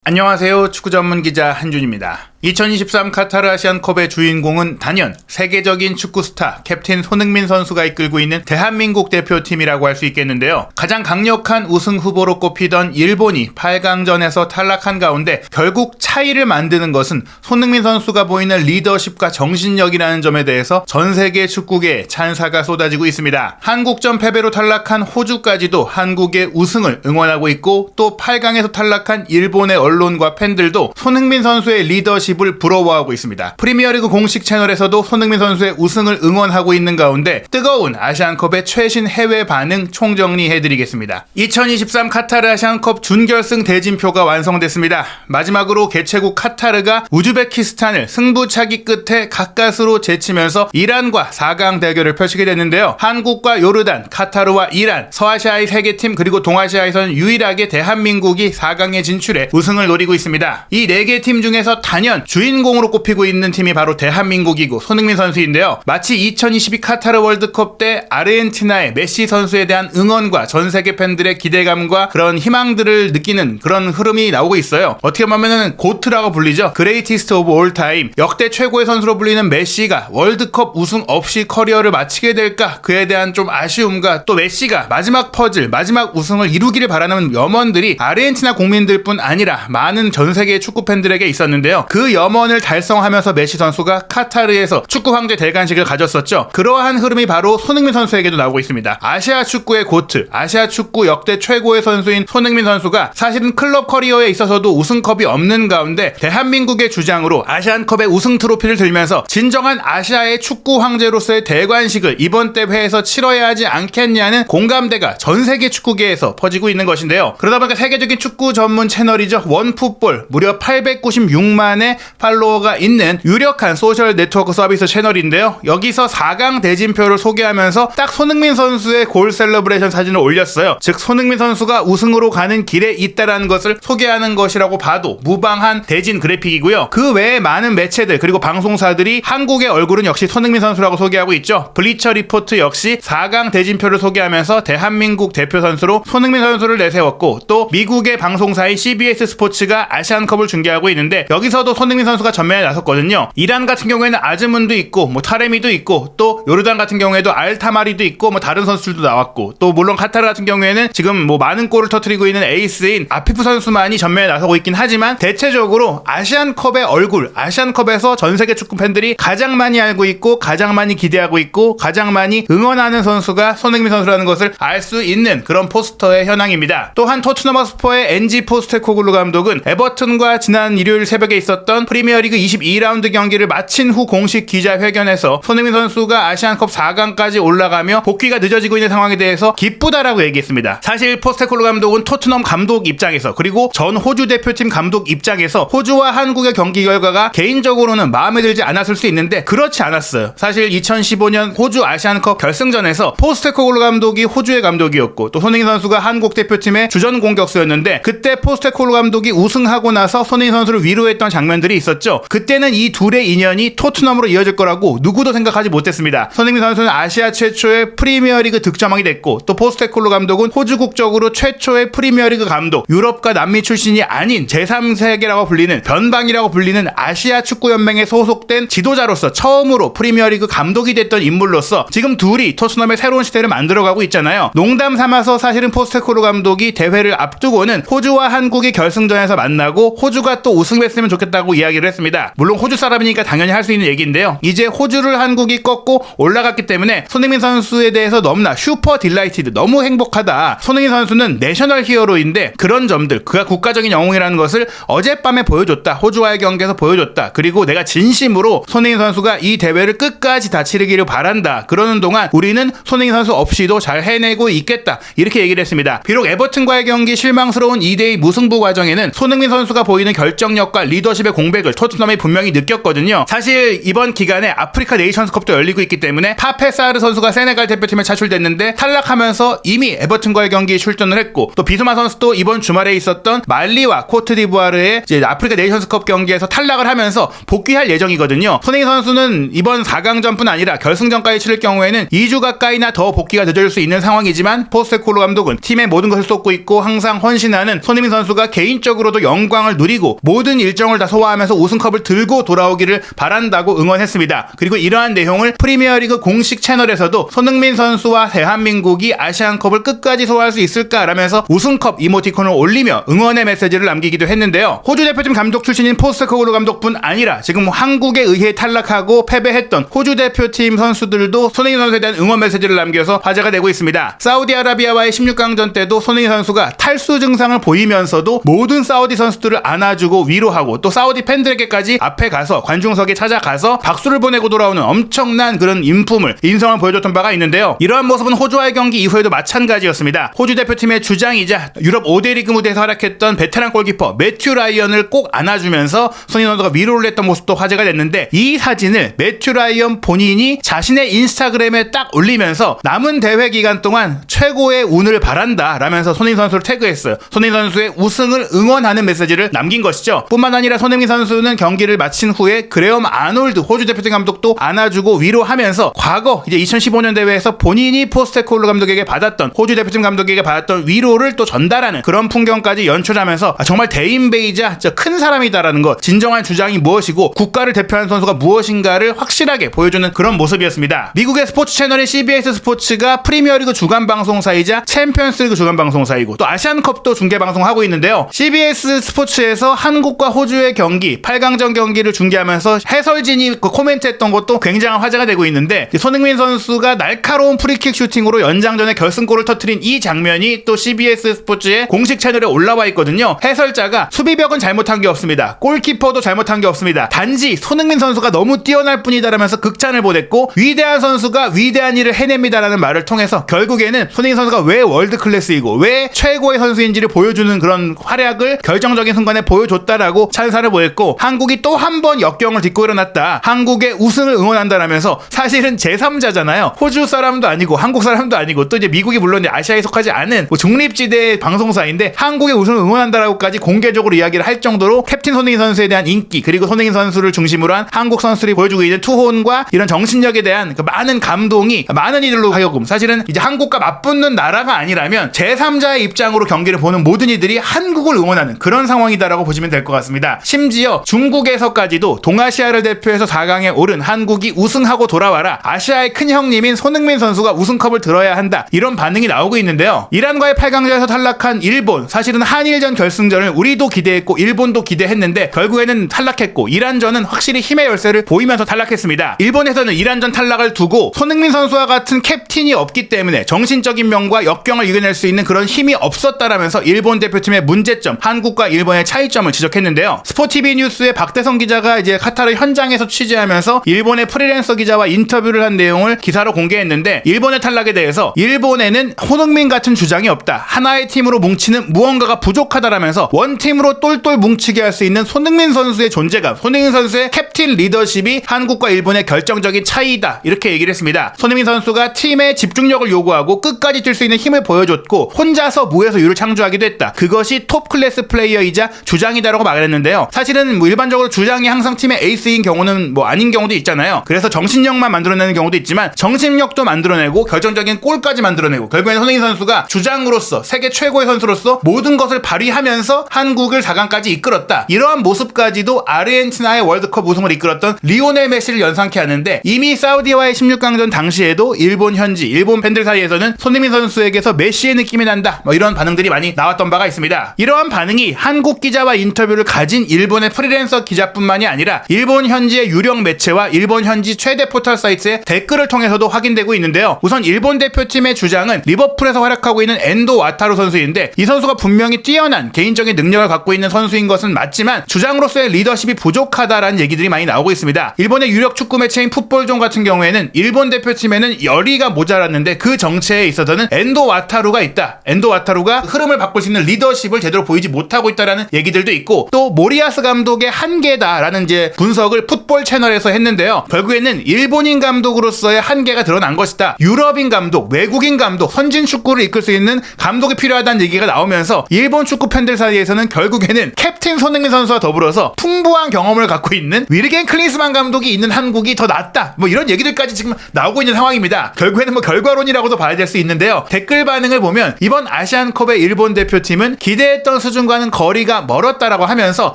안녕하세요. 축구 전문 기자 한준입니다. 2023 카타르 아시안컵의 주인공은 단연 세계적인 축구 스타 캡틴 손흥민 선수가 이끌고 있는 대한민국 대표팀이라고 할 수 있겠는데요. 가장 강력한 우승 후보로 꼽히던 일본이 8강전에서 탈락한 가운데 결국 차이를 만드는 것은 손흥민 선수가 보이는 리더십과 정신력이라는 점에 대해서 전 세계 축구계에 찬사가 쏟아지고 있습니다. 한국전 패배로 탈락한 호주까지도 한국의 우승을 응원하고 있고, 또 8강에서 탈락한 일본의 언론과 팬들도 손흥민 선수의 리더십을 부러워하고 있습니다. 프리미어리그 공식 채널에서도 손흥민 선수의 우승을 응원하고 있는 가운데 뜨거운 아시안컵의 최신 해외 반응 총정리해드리겠습니다. 2023 카타르 아시안컵 준결승 대진표가 완성됐습니다. 마지막으로 개최국 카타르가 우즈베키스탄을 승부차기 끝에 가까스로 제치면서 이란과 4강 대결을 펼치게 됐는데요. 한국과 요르단, 카타르와 이란, 서아시아의 3개 팀 그리고 동아시아에서는 유일하게 대한민국이 4강에 진출해 우승을 노리고 있습니다. 이 4개 팀 중에서 단연 주인공으로 꼽히고 있는 팀이 바로 대한민국이고 손흥민 선수인데요. 마치 2022 카타르 월드컵 때 아르헨티나의 메시 선수에 대한 응원과 전 세계 팬들의 기대감과 그런 희망들을 느끼는 그런 흐름이 나오고 있어요. 어떻게 보면은 고트라고 불리죠. 그레이티스트 오브 올 타임, 역대 최고의 선수로 불리는 메시가 월드컵 우승 없이 커리어를 마치게 될까, 그에 대한 좀 아쉬움과 또 메시가 마지막 퍼즐, 마지막 우승을 이루기를 바라는 염원들이 아르헨티나 국민들뿐 아니라 많은 전 세계 축구 팬들에게 있었는데요. 그 염원을 달성하면서 메시 선수가 카타르에서 축구 황제 대관식을 가졌었죠. 그러한 흐름이 바로 손흥민 선수에게도 나오고 있습니다. 아시아 축구의 고트, 아시아 축구 역대 최고의 선수인 손흥민 선수가 사실은 클럽 커리어에 있어서도 우승컵이 없는 가운데 대한민국의 주장으로 아시안컵의 우승 트로피를 들면서 진정한 아시아의 축구 황제로서의 대관식을 이번 대회에서 치러야 하지 않겠냐는 공감대가 전 세계 축구계에서 퍼지고 있는 것인데요. 그러다 보니까 세계적인 축구 전문 채널이죠. 원풋볼, 무려 896만의 팔로워가 있는 유력한 소셜 네트워크 서비스 채널인데요. 여기서 4강 대진표를 소개하면서 딱 손흥민 선수의 골 셀러브레이션 사진을 올렸어요. 즉 손흥민 선수가 우승으로 가는 길에 있다라는 것을 소개하는 것이라고 봐도 무방한 대진 그래픽이고요. 그 외에 많은 매체들 그리고 방송사들이 한국의 얼굴은 역시 손흥민 선수라고 소개하고 있죠. 블리처 리포트 역시 4강 대진표를 소개하면서 대한민국 대표 선수로 손흥민 선수를 내세웠고, 또 미국의 방송사인 CBS 스포츠가 아시안컵을 중계하고 있는데 여기서도 손흥민 선수가 전면에 나섰거든요. 이란 같은 경우에는 아즈문도 있고 타레미도 있고, 또 요르단 같은 경우에도 알타마리도 있고 다른 선수들도 나왔고, 또 물론 카타르 같은 경우에는 지금 많은 골을 터뜨리고 있는 에이스인 아피프 선수만이 전면에 나서고 있긴 하지만, 대체적으로 아시안컵의 얼굴, 아시안컵에서 전 세계 축구 팬들이 가장 많이 알고 있고 가장 많이 기대하고 있고 가장 많이 응원하는 선수가 손흥민 선수라는 것을 알 수 있는 그런 포스터의 현황입니다. 또한 토트넘 허스퍼의 엔지 포스테코글루 감독은 에버튼과 지난 일요일 새벽에 있었던 프리미어리그 22라운드 경기를 마친 후 공식 기자회견에서 손흥민 선수가 아시안컵 4강까지 올라가며 복귀가 늦어지고 있는 상황에 대해서 기쁘다라고 얘기했습니다. 사실 포스테코글루 감독은 토트넘 감독 입장에서, 그리고 전 호주 대표팀 감독 입장에서 호주와 한국의 경기 결과가 개인적으로는 마음에 들지 않았을 수 있는데 그렇지 않았어요. 사실 2015년 호주 아시안컵 결승전에서 포스테코글루 감독이 호주의 감독이었고, 또 손흥민 선수가 한국 대표팀의 주전 공격수였는데, 그때 포스테코글루 감독이 우승하고 나서 손흥민 선수를 위로했던 장면들이 있었죠. 그때는 이 둘의 인연이 토트넘으로 이어질 거라고 누구도 생각하지 못했습니다. 손흥민 선수는 아시아 최초의 프리미어리그 득점왕이 됐고, 또 포스테코글루 감독은 호주 국적으로 최초의 프리미어리그 감독, 유럽과 남미 출신이 아닌 제3세계라고 불리는 변방이라고 불리는 아시아 축구연맹에 소속된 지도자로서 처음으로 프리미어리그 감독이 됐던 인물로서 지금 둘이 토트넘의 새로운 시대를 만들어가고 있잖아요. 농담 삼아서 사실은 포스테코글루 감독이 대회를 앞두고는 호주와 한국이 결승전에서 만나고 호주가 또 우승했으면 좋겠다고 이야기를 했습니다. 물론 호주 사람이니까 당연히 할 수 있는 얘기인데요. 이제 호주를 한국이 꺾고 올라갔기 때문에 손흥민 선수에 대해서 너무나 슈퍼 딜라이티드, 너무 행복하다. 손흥민 선수는 내셔널 히어로인데 그런 점들, 그가 국가적인 영웅이라는 것을 어젯밤에 보여줬다. 호주와의 경기에서 보여줬다. 그리고 내가 진심으로 손흥민 선수가 이 대회를 끝까지 다 치르기를 바란다. 그러는 동안 우리는 손흥민 선수 없이도 잘 해내고 있겠다. 이렇게 얘기를 했습니다. 비록 에버튼과의 경기 실망스러운 2대2 무승부 과정에는 손흥민 선수가 보이는 결정력과 리더십의 공백을 토트넘이 분명히 느꼈거든요. 사실 이번 기간에 아프리카 네이션스컵도 열리고 있기 때문에 파페 사르 선수가 세네갈 대표팀에 차출됐는데 탈락하면서 이미 에버튼과의 경기에 출전을 했고, 또 비수마 선수도 이번 주말에 있었던 말리와 코트디부아르의 이제 아프리카 네이션스컵 경기에서 탈락을 하면서 복귀할 예정이거든요. 손흥민 선수는 이번 4강전뿐 아니라 결승전까지 치를 경우에는 2주 가까이나 더 복귀가 늦어질 수 있는 상황이지만 포스테코글루 감독은 팀의 모든 것을 쏟고 있고 항상 헌신하는 손흥민 선수가 개인적으로도 영광을 누리고 모든 일정을 다 소화하면서 우승컵을 들고 돌아오기를 바란다고 응원했습니다. 그리고 이러한 내용을 프리미어리그 공식 채널에서도 손흥민 선수와 대한민국이 아시안컵을 끝까지 소화할 수 있을까라면서 우승컵 이모티콘을 올리며 응원의 메시지를 남기기도 했는데요. 호주 대표팀 감독 출신인 포스테코글루 감독뿐 아니라 지금 한국에 의해 탈락하고 패배했던 호주 대표팀 선수들도 손흥민 선수에 대한 응원 메시지를 남겨서 화제가 되고 있습니다. 사우디아라비아와의 16강전 때도 손흥민 선수가 탈수 증상을 보이면서도 모든 사우디 선수들을 안아주고 위로하고 또 사우디 팬들에게까지 앞에 가서 관중석에 찾아가서 박수를 보내고 돌아오는 엄청난 그런 인성을 보여줬던 바가 있는데요. 이러한 모습은 호주와의 경기 이후에도 마찬가지였습니다. 호주 대표팀의 주장이자 유럽 5대 리그 무대에서 활약했던 베테랑 골키퍼 매튜 라이언을 꼭 안아주면서 손흥민 선수가 위로를 했던 모습도 화제가 됐는데, 이 사진을 매튜 라이언 본인이 자신의 인스타그램에 딱 올리면서 남은 대회 기간 동안 최고의 운을 바란다 라면서 손흥민 선수를 태그했어요. 손흥민 선수의 우승을 응원하는 메시지를 남긴 것이죠. 뿐만 아니라 손흥민 선수는 경기를 마친 후에 그레엄 아놀드 호주 대표팀 감독도 안아주고 위로하면서 과거 이제 2015년 대회에서 본인이 포스테코글루 감독에게 받았던, 호주 대표팀 감독에게 받았던 위로를 또 전달하는 그런 풍경까지 연출하면서 정말 대인배이자 큰 사람이다라는 것, 진정한 주장이 무엇이고 국가를 대표하는 선수가 무엇인가를 확실하게 보여주는 그런 모습이었습니다. 미국의 스포츠 채널인 CBS 스포츠가 프리미어리그 주간 방송사이자 챔피언스리그 주간 방송사이고 또 아시안컵도 중계 방송하고 있는데요. CBS 스포츠에서 한국과 호주의 경기 8강전 경기를 중계하면서 해설진이 코멘트했던 것도 굉장한 화제가 되고 있는데, 손흥민 선수가 날카로운 프리킥 슈팅으로 연장전에 결승골을 터뜨린 이 장면이 또 CBS 스포츠의 공식 채널에 올라와 있거든요. 해설자가 수비벽은 잘못한 게 없습니다. 골키퍼도 잘못한 게 없습니다. 단지 손흥민 선수가 너무 뛰어날 뿐이다라면서 극찬을 보냈고, 위대한 선수가 위대한 일을 해냅니다라는 말을 통해서 결국에는 손흥민 선수가 왜 월드 클래스이고 왜 최고의 선수인지를 보여주는 그런 활약을 결정적인 순간에 보여줬다라고 찬사를 보였고, 한국이 또 한 번 역경을 딛고 일어났다, 한국의 우승을 응원한다라면서, 사실은 제3자잖아요. 호주 사람도 아니고 한국 사람도 아니고 또 이제 미국이 물론 아시아에 속하지 않은 중립지대 방송사인데 한국의 우승을 응원한다라고까지 공개적으로 이야기를 할 정도로 캡틴 손흥민 선수에 대한 인기, 그리고 손흥민 선수를 중심으로 한 한국 선수들이 보여주고 있는 투혼과 이런 정신력에 대한 그 많은 감동이 많은 이들로 하여금, 사실은 이제 한국과 맞붙는 나라가 아니라면 제3자의 입장으로 경기를 보는 모든 이들이 한국을 응원하는 그런 상황이다라고 보시면 될 것 같습니다. 심지어 중국에서까지도 동아시아를 대표해서 4강에 오른 한국이 우승하고 돌아와라, 아시아의 큰 형님인 손흥민 선수가 우승컵을 들어야 한다, 이런 반응이 나오고 있는데요. 이란과의 8강전에서 탈락한 일본, 사실은 한일전 결승전을 우리도 기대했고 일본도 기대했는데 결국에는 탈락했고, 이란전은 확실히 힘의 열세를 보이면서 탈락했습니다. 일본에서는 이란전 탈락을 두고 손흥민 선수와 같은 캡틴이 없기 때문에 정신적인 면과 역경을 이겨낼 수 있는 그런 힘이 없었다라면서 일본 대표팀의 문제점, 한국과 일본의 차이점을 지적했는데요. 스포티비 뉴스의 박대성 기자가 이제 카타르 현장에서 취재하면서 일본의 프리랜서 기자와 인터뷰를 한 내용을 기사로 공개했는데, 일본의 탈락에 대해서 일본에는 손흥민 같은 주장이 없다, 하나의 팀으로 뭉치는 무언가가 부족하다라면서 원팀으로 똘똘 뭉치게 할 수 있는 손흥민 선수의 존재감, 손흥민 선수의 캡틴 리더십이 한국과 일본의 결정적인 차이다, 이렇게 얘기를 했습니다. 손흥민 선수가 팀의 집중력을 요구하고 끝까지 뛸 수 있는 힘을 보여줬고 혼자서 무에서 유를 창조하기도 했다, 그것이 톱 클래스 플레이어이자 주장이다라고 말했는데요. 사실은 일반적으로 주장이 항상 팀의 에이스인 경우는 아닌 경우도 있잖아요. 그래서 정신력만 만들어내는 경우도 있지만 정신력도 만들어내고 결정적인 골까지 만들어내고, 결국에는 손흥민 선수가 주장으로서 세계 최고의 선수로서 모든 것을 발휘하면서 한국을 4강까지 이끌었다, 이러한 모습까지도 아르헨티나의 월드컵 우승을 이끌었던 리오넬 메시를 연상케 하는데, 이미 사우디와의 16강전 당시에도 일본 현지, 일본 팬들 사이에서는 손흥민 선수에게서 메시의 느낌이 난다, 이런 반응들이 많이 나왔던 바가 있습니다. 이러한 반응이 한국 기자와 인터뷰를 가진 일본의 프리랜서 기자뿐만이 아니라 일본 현지의 유력 매체와 일본 현지 최대 포털 사이트의 댓글을 통해서도 확인되고 있는데요. 우선 일본 대표팀의 주장은 리버풀에서 활약하고 있는 엔도 와타루 선수인데, 이 선수가 분명히 뛰어난 개인적인 능력을 갖고 있는 선수인 것은 맞지만 주장으로서의 리더십이 부족하다라는 얘기들이 많이 나오고 있습니다. 일본의 유력 축구 매체인 풋볼존 같은 경우에는 일본 대표팀에는 열의가 모자랐는데 그 정체에 있어서는 엔도 와타루가 있다, 엔도 와타루가 흐름을 바꿀 수 있는 리더십을 제대로 보이지 못하고 있다라는 얘기들도 있고, 또 모리아스 감독의 한계다라는 이제 분석을 풋볼 채널에서 했는데요. 결국에는 일본인 감독으로서의 한계가 드러난 것이다. 유럽인 감독, 외국인 감독, 선진 축구를 이끌 수 있는 감독이 필요하다는 얘기가 나오면서 일본 축구 팬들 사이에서는 결국에는 캡틴 손흥민 선수와 더불어서 풍부한 경험을 갖고 있는 위르겐 클린스만 감독이 있는 한국이 더 낫다. 뭐 이런 얘기들까지 지금 나오고 있는 상황입니다. 결국에는 뭐 결과론이라고도 봐야 될 수 있는데요. 댓글 반응을 보면 이번 아시안컵의 일본 대표팀은 기대했던 수준과는 거리가 멀었다라고 하면서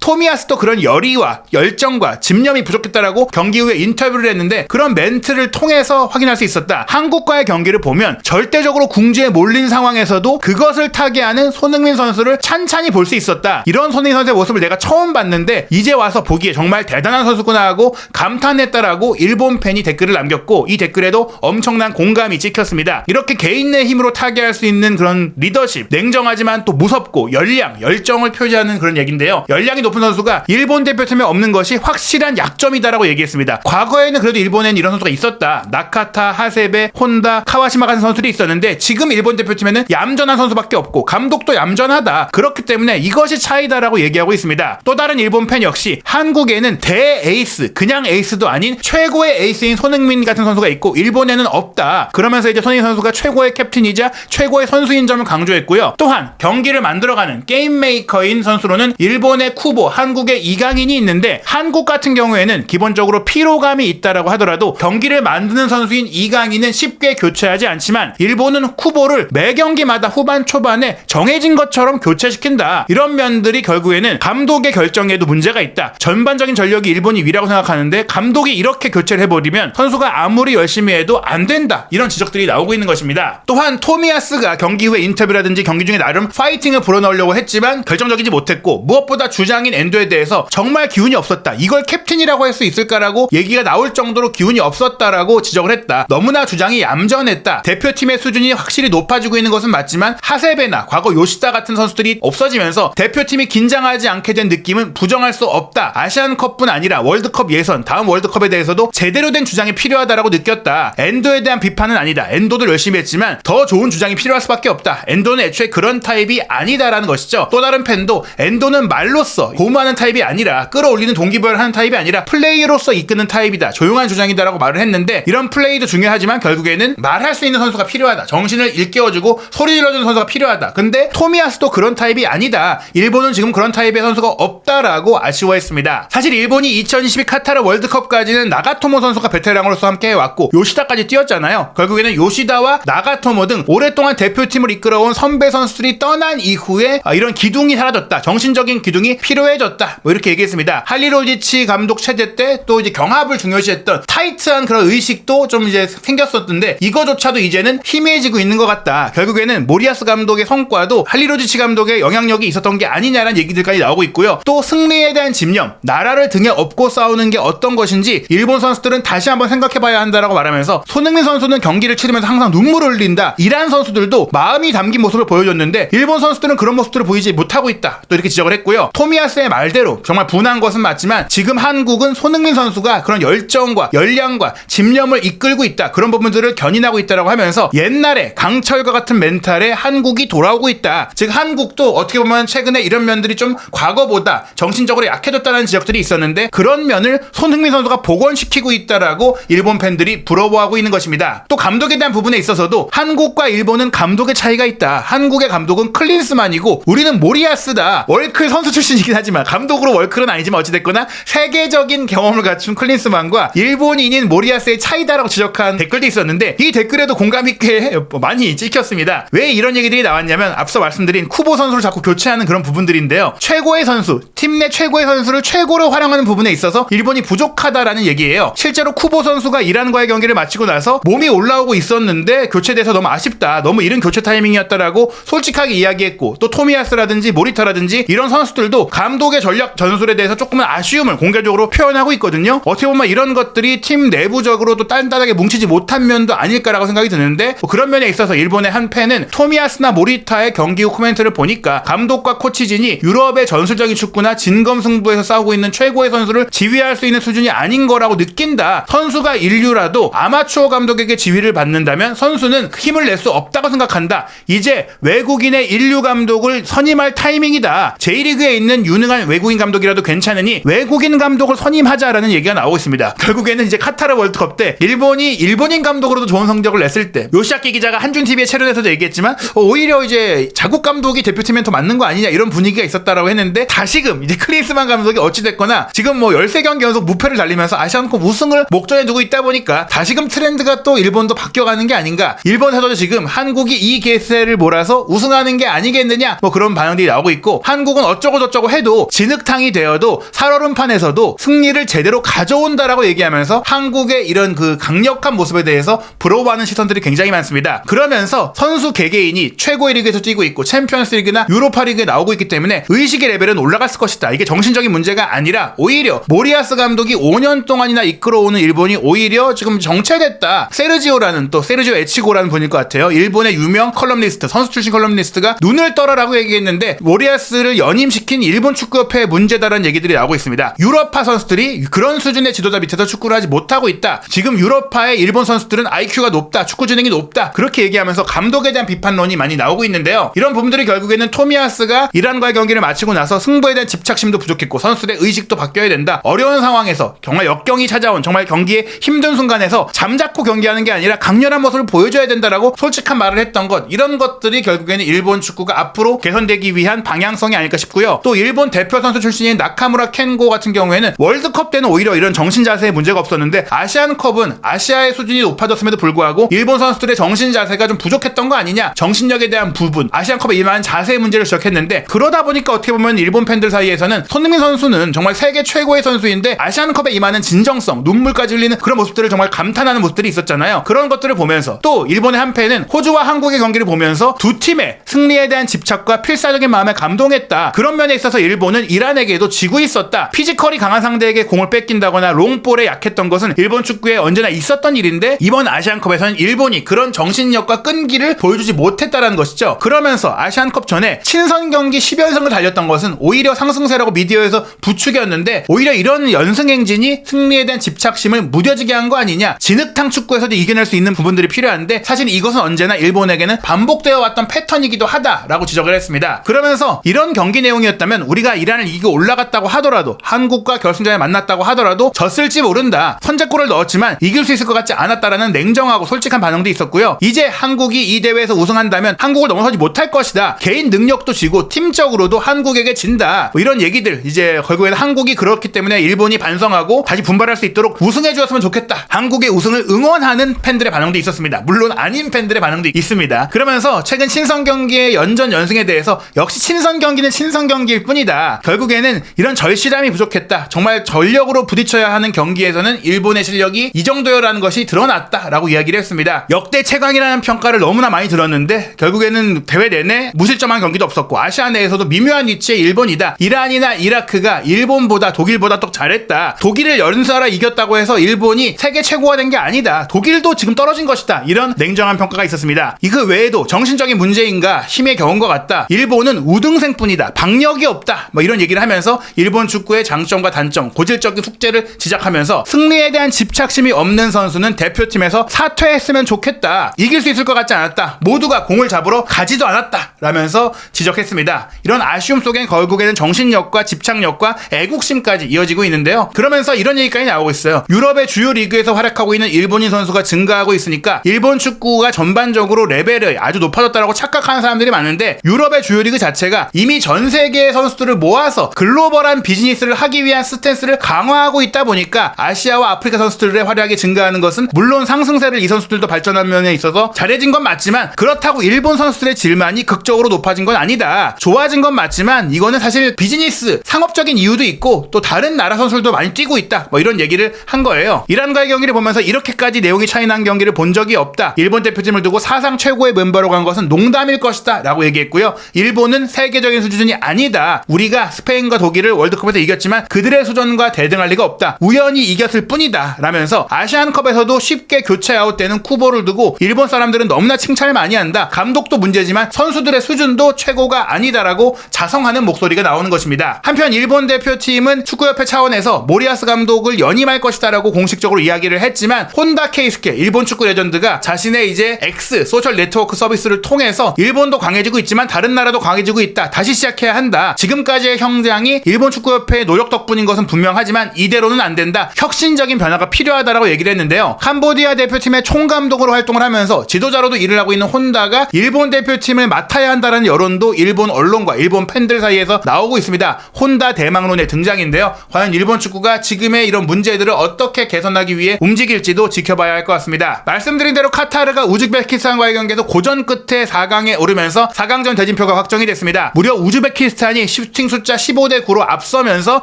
토미야스도 그런 열의와 열정과 집념이 부족했다라고 경기 후에 인터뷰를 했는데 그런 멘트를 통해서 확인할 수 있었다. 한국과의 경기를 보면 절대적으로 궁지에 몰린 상황에서도 그것을 타개하는 손흥민 선수를 찬찬히 볼 수 있었다. 이런 손흥민 선수의 모습을 내가 처음 봤는데 이제 와서 보기에 정말 대단한 선수구나 하고 감탄했다라고 일본 팬이 댓글을 남겼고 이 댓글에도 엄청난 공감이 찍혔습니다. 이렇게 개인 내 힘으로 타개할 수 있는 그런 리더십, 냉정하지만 또 무섭고 열정을 표시하는 그런 얘기인데요. 열량이 높은 선수가 일본 대표팀에 없는 것이 확실한 약점이다라고 얘기했습니다. 과거에는 그래도 일본에는 이런 선수가 있었다. 나카타, 하세베, 혼다, 카와시마 같은 선수들이 있었는데 지금 일본 대표팀에는 얌전한 선수밖에 없고 감독도 얌전하다. 그렇기 때문에 이것이 차이다라고 얘기하고 있습니다. 또 다른 일본 팬 역시 한국에는 대에이스, 그냥 에이스도 아닌 최고의 에이스인 손흥민 같은 선수가 있고 일본에는 없다. 그러면서 이제 손흥민 선수가 최고의 캡틴이자 최고의 선수인 점을 강조했고요. 또한 경기를 만들어가는 게임 메이커인 선수로는 일본의 쿠보, 한국의 이강인이 있는데 한국 같은 경우에는 기본적으로 피로감이 있다라고 하더라도 경기를 만드는 선수인 이강인은 쉽게 교체하지 않지만 일본은 쿠보를 매 경기마다 후반 초반에 정해진 것처럼 교체시킨다. 이런 면들이 결국에는 감독의 결정에도 문제가 있다. 전반적인 전력이 일본이 위라고 생각하는데 감독이 이렇게 교체를 해버리면 선수가 아무리 열심히 해도 안 된다. 이런 지적들이 나오고 있는 것입니다. 또한 토미야스가 경기 후에 인터뷰라든지 경기 중에 나름 파이팅을 불어넣으려고 했지만 결정적이지 못했고 무엇보다 주장인 엔도에 대해서 정말 기운이 없었다. 이걸 캡틴이라고 할 수 있을까라고 얘기가 나올 정도로 기운이 없었다라고 지적을 했다. 너무나 주장이 얌전했다. 대표팀의 수준이 확실히 높아지고 있는 것은 맞지만 하세베나 과거 요시다 같은 선수들이 없어지면서 대표팀이 긴장하지 않게 된 느낌은 부정할 수 없다. 아시안컵뿐 아니라 월드컵 예선, 다음 월드컵에 대해서도 제대로 된 주장이 필요하다라고 느꼈다. 엔도에 대한 비판은 아니다. 엔도도 열심히 했지만 더 좋은 주장이 필요할 수밖에 없다. 엔도는 애초에 그런 타입이 아니다라는 것이죠. 또 다른 팬도 엔도는 말로써 고무하는 타입이 아니라 끌어올리는 동기부여를 하는 타입이 아니라 플레이로서 이끄는 타입이다. 조용한 주장이다라고 말을 했는데 이런 플레이도 중요하지만 결국에는 말할 수 있는 선수가 필요하다. 정신을 일깨워주고 소리 질러주는 선수가 필요하다. 근데 토미야스도 그런 타입이 아니다. 일본은 지금 그런 타입의 선수가 없다라고 아쉬워했습니다. 사실 일본이 2022 카타르 월드컵까지는 나가토모 선수가 베테랑으로서 함께 해왔고 요시다까지 뛰었잖아요. 결국에는 요시다와 나가토모 등 오랫동안 대표팀을 이끌어온 선배 선수들이 떠난 이후에 이런 기둥이 사라졌다. 정신적인 기둥이 필요해졌다. 뭐 이렇게 얘기했습니다. 할리로지치 감독 체제 때 또 이제 경합을 중요시했던 타이트한 그런 의식도 좀 이제 생겼었는데 이거조차도 이제는 희미해지고 있는 것 같다. 결국에는 모리아스 감독의 성과도 할리로지치 감독의 영향력이 있었던 게 아니냐라는 얘기들까지 나오고 있고요. 또 승리에 대한 집념, 나라를 등에 업고 싸우는 게 어떤 것인지 일본 선수들은 다시 한번 생각해봐야 한다라고 말하면서 손흥민 선수는 경기를 치르면서 항상 눈물을 흘린다. 이란 선수들도 마음이 담긴 모습을 보여줬는데 일본 선수들은 그런 모습들을 보이지 못하고 있다. 또 이렇게 지적을 했고요. 토미야스의 말대로 정말 분한 것은 맞지만 지금 한국은 손흥민 선수가 그런 열정과 열량과 집념을 이끌고 있다. 그런 부분들을 견인하고 있다라고 하면서 옛날에 강철과 같은 멘탈에 한국이 돌아오고 있다. 즉 한국도 어떻게 보면 최근에 이런 면들이 좀 과거보다 정신적으로 약해졌다는 지적들이 있었는데 그런 면을 손흥민 선수가 복원시키고 있다라고 일본 팬들이 부러워하고 있는 것입니다. 또 감독에 대한 부분에 있어서도 한국과 일본은 감독의 차이가 있다. 한국의 감독은 클린스만이고 우리는 모리아스다. 월클 선수 출신이긴 하지만 감독으로 월클은 아니지만 어찌됐거나 세계적인 경험을 갖춘 클린스만과 일본인인 모리아스의 차이다라고 지적한 댓글도 있었는데 이 댓글에도 공감 있게 많이 찍혔습니다. 왜 이런 얘기들이 나왔냐면 앞서 말씀드린 쿠보 선수를 자꾸 교체하는 그런 부분들인데요. 최고의 선수, 팀 내 최고의 선수를 최고로 활용하는 부분에 있어서 일본이 부족하다라는 얘기예요. 실제로 쿠보 선수가 이란과의 경기를 마치고 나서 몸이 올라오고 있었는데 교체돼서 너무 아쉽다. 너무 이른 교체 타이밍이었다라고 솔직하게 이야기했고 또 토미야스라든지 모리타라든지 이런 선수들도 감독의 전략 전술에 대해서 조금은 아쉬움을 공개적으로 표현하고 있거든요. 어떻게 보면 이런 것들이 팀 내부적으로도 단단하게 뭉치지 못한 면도 아닐까라고 생각이 드는데 그런 면에 있어서 일본의 한 팬은 토미야스나 모리타의 경기 후 코멘트를 보니까 감독과 코치진이 유럽의 전술적인 축구나 진검승부에서 싸우고 있는 최고의 선수를 지휘할 수 있는 수준이 아닌 거라고 느낀다. 선수가 인류라도 아마추어 감독에게 지휘를 받는다면 선수는 힘을 낼 수 없다고 생각한다. 이제 외국인의 인류 감독을 선임할 타이밍이다. J리그에 있는 유능한 외국인 감독이라도 괜찮으니 외국인 감독을 선임하자라는 얘기가 나오고 있습니다. 결국에는 이제 카타르 월드컵 때 일본이 일본인 감독으로도 좋은 성적을 냈을 때 요시아키 기자가 한준TV에 출연해서도 얘기했지만 오히려 이제 자국 감독이 대표팀에 더 맞는 거 아니냐 이런 분위기가 있었다라고 했는데 다시금 이제 클린스만 감독이 어찌됐거나 지금 뭐 13경기 연속 무패를 달리면서 아시안컵 우승을 목전에 두고 있다 보니까 다시금 트렌드가 또 일본도 바뀌어가는 게 아닌가. 일본에서도 지금 한국이 이 기세를 몰아서 우승하는 게 아니겠느냐 뭐 그런 반응들이 나오고 있고 한국은 어쩌고 저쩌고 해도 진흙탕이 되어도 살얼음판에서도 승리를 제대로 가져온다라고 얘기하면서 한국의 이런 그 강력한 모습에 대해서 부러워하는 시선들이 굉장히 많습니다. 그러면서 선수 개개인이 최고의 리그에서 뛰고 있고 챔피언스 리그나 유로파 리그에 나오고 있기 때문에 의식의 레벨은 올라갔을 것이다. 이게 정신적인 문제가 아니라 오히려 모리아스 감독이 5년 동안이나 이끌어오는 일본이 오히려 지금 정체됐다. 세르지오라는 또 세르지오 에치고라는 분일 것 같아요. 일본의 유명 컬럼니스트, 선수 출신 컬럼니스트가 눈을 떠라라고 얘기했는데 모리아스를 연임시킨 일본 축구협회의 문제다라는 얘기들이 나오고 있습니다. 유럽파 선수들이 그런 수준의 지도자 밑에서 축구를 하지 못하고 있다. 지금 유럽파의 일본 선수들은 IQ가 높다. 축구 지능이 높다. 그렇게 얘기하면서 감독에 대한 비판론이 많이 나오고 있는데요. 이런 부분들이 결국에는 토미야스가 이란과의 경기를 마치고 나서 승부에 대한 집착심도 부족했고 선수들의 의식도 바뀌어야 된다. 어려운 상황에서 정말 역경이 찾아온 정말 경기의 힘든 순간에서 잠자코 경기하는 게 아니라 강렬한 모습을 보여줘야 된다라고 솔직한 말을 했던 것, 이런 것들이 결국에는 일본 축구가 앞으로 개선되기 위한 방향성이 아닐까 싶고요. 또 일본 대표 선수 출신인 나카무라 켄고 같은 경우에는 월드컵 때는 오히려 이런 정신 자세에 문제가 없었는데 아시안컵은 아시아의 수준이 높아졌음에도 불구하고 일본 선수들의 정신 자세가 좀 부족했던 거 아니냐, 정신력에 대한 부분, 아시안컵에 임한 자세의 문제를 지적했는데 그러다 보니까 어떻게 보면 일본 팬들 사이에서는 손흥민 선수는 정말 세계 최고의 선수인데 아시안컵에 임하는 진정성, 눈물까지 흘리는 그런 모습들을 정말 감탄하는 모습들이 있었잖아요. 그런 것들을 보면서 또 일본의 한 팬은 호주와 한국의 경기를 보면서 두 팀의 승리에 대한 집착과 필사적인 마음에 감동했다. 그런 면에 있어서 일본은 이란에게도 지고 있었다. 피지컬이 강한 상대에게 공을 뺏긴다거나 롱볼에 약했던 것은 일본 축구에 언제나 있었던 일인데 이번 아시안컵에서는 일본이 그런 정신력과 끈기를 보여주지 못했다라는 것이죠. 그러면서 아시안컵 전에 친선 경기 10연승을 달렸던 것은 오히려 상승세라고 미디어에서 부추겼는데 오히려 이런 연승 행진이 승리에 대한 집착심을 무뎌지게 한 거 아니냐. 진흙탕 축구에서도 이겨낼 수 있는 부분들이 필요한데 사실 이것은 언제나 일본에게는 반복되어 왔던 패턴이기도 하다라고 지적을 했습니다. 그러면서 이런 경기 내용이었다면 우리가 이란을 이기고 올라갔다고 하더라도 한국과 결승전에 만났다고 하더라도 졌을지 모른다. 선제골을 넣었지만 이길 수 있을 것 같지 않았다라는 냉정하고 솔직한 반응도 있었고요. 이제 한국이 이 대회에서 우승한다면 한국을 넘어서지 못할 것이다. 개인 능력도 지고 팀적으로도 한국에게 진다. 뭐 이런 얘기들, 이제 결국에는 한국이 그렇기 때문에 일본이 반성하고 다시 분발할 수 있도록 우승해 주었으면 좋겠다. 한국의 우승을 응원하는 팬들의 반응도 있었습니다. 물론 아닌 팬들의 반응도 있습니다. 그러면서 최근 친선 경기의 연전 연승에 대해서 역시 친선 경기는 친선 경기일 뿐이다. 결국에는 이런 절실함이 부족했다. 정말 전력으로 부딪혀야 하는 경기에서는 일본의 실력이 이 정도여라는 것이 드러났다라고 이야기를 했습니다. 역대 최강이라는 평가를 너무나 많이 들었는데 결국에는 대회 내내 무실점한 경기도 없었고 아시아 내에서도 미묘한 위치의 일본이다. 이란이나 이라크가 일본보다 독일보다 더 잘했다. 독일을 연사라 이겼다고 해서 일본이 세계 최고가 된 게 아니다. 독일도 지금 떨어진 것이다. 이런 냉정한 평가가 있었습니다. 그 외에도 정신적인 문제인가 힘에 겨운 것 같다. 일본은 우등생뿐이다. 박력이 없다. 뭐 이런 얘기를 하면서 일본 축구의 장점과 단점, 고질적인 숙제를 지적하면서 승리에 대한 집착심이 없는 선수는 대표팀에서 사퇴했으면 좋겠다. 이길 수 있을 것 같지 않았다. 모두가 공을 잡으러 가지도 않았다. 라면서 지적했습니다. 이런 아쉬움 속엔 결국에는 정신력과 집착력과 애국심까지 이어지고 있는데요. 그러면서 이런 얘기까지 나오고 있어요. 유럽의 주요 리그에서 활약하고 있는 일본인 선수가 증가하고 있으니까 일본 축구가 전반적으로 레벨이 아주 높아졌다고 착각하는 사람들이 많은데 유럽의 주요 리그 자체가 이미 전 세계의 선수들을 모아서 글로벌한 비즈니스를 하기 위한 스탠스를 강화하고 있다 보니까 아시아와 아프리카 선수들의 활약이 증가하는 것은 물론 상승세를 이 선수들도 발전한 면에 있어서 잘해진 건 맞지만 그렇다고 일본 선수들의 질만이 극적으로 높아진 건 아니다. 좋아진 건 맞지만 이거는 사실 비즈니스, 상업적인 이유도 있고 또 다른 나라 선수들도 많이 뛰고 있다. 뭐 이런 얘기를 한 거예요. 이란과의 경기를 보면서 이렇게까지 내용이 차이난 경기를 본 적이 없다. 일본 대표팀을 두고 사상 최고의 멤버로 간 것은 농담일 것이다. 라고 얘기했고요. 일본은 세계적인 수준이 아니다. 우리가 스페인과 독일을 월드컵에서 이겼지만 그들의 수준과 대등할 리가 없다. 우연히 이겼을 뿐이다. 라면서 아시안컵에서도 쉽게 교체 아웃되는 쿠보를 두고 일본 사람들은 너무나 칭찬을 많이 한다. 감독도 문제지만 선수들의 수준도 최고가 아니다라고 자성하는 목소리가 나오는 것입니다. 한편 일본 대표팀은 축구협회 차원에서 모리아스 감독을 연임할 것이다라고 공식적으로 이야기를 했지만 혼다 케이스케 일본 축구 레전드가 자신의 이제 X 소셜 네트워크 서비스를 통해서 일본도 강해지고 있지만 다른 나라도 강해지고 있다. 다시 시작해야 한다. 지금까지의 성장이 일본 축구협회의 노력 덕분인 것은 분명하지만 이대로는 안 된다. 혁신적인 변화가 필요하다라고 얘기를 했는데요. 캄보디아 대표팀의 총감독으로 활동을 하면서 지도자로도 일을 하고 있는 혼다가 일본 대표팀을 맡아야 한다는 여론도 일본 언론과 일본 팬들 사이에서 나오고 있습니다. 혼다 대망론의 등장인데요. 과연 일본 축구가 지금의 이런 문제들을 어떻게 개선하기 위해 움직일지도 지켜봐야 할 것 같습니다. 말씀드린 대로 카타르가 우즈베키스탄과의 경기에서 고전 끝에 4강에 오르면서 4강전 대진표가 확정이 됐습니다. 무려 우즈베키스탄이 슈팅 숫자 15대9로 앞서면서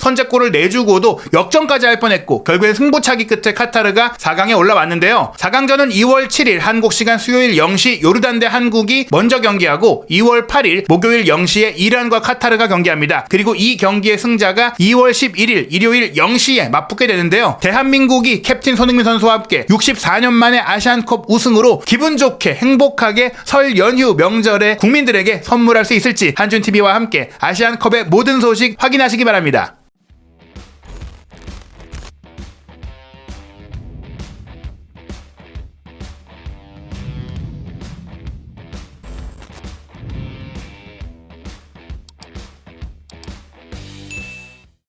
선제골을 내주고도 역전까지 할 뻔했고 결국엔 승부차기 끝에 카타르가 4강에 올라왔는데요. 4강전은 2월 7일 한국 시간 수요일 0시 요르단 대 한국이 먼저 경기하고 2월 8일 목요일 0시에 이란과 카타르가 경기합니다. 그리고 이 경기의 승자가 2월 11일 일요일 0시에 맞붙게 되는데요. 대한민국이 캡틴 손흥민 선수와 함께 64년 만에 아시안컵 우승으로 기분 좋게 행복하게 설 연휴 명절에 국민들에게 선물할 수 있을지 한준TV와 함께 아시안컵의 모든 소식 확인하시기 바랍니다.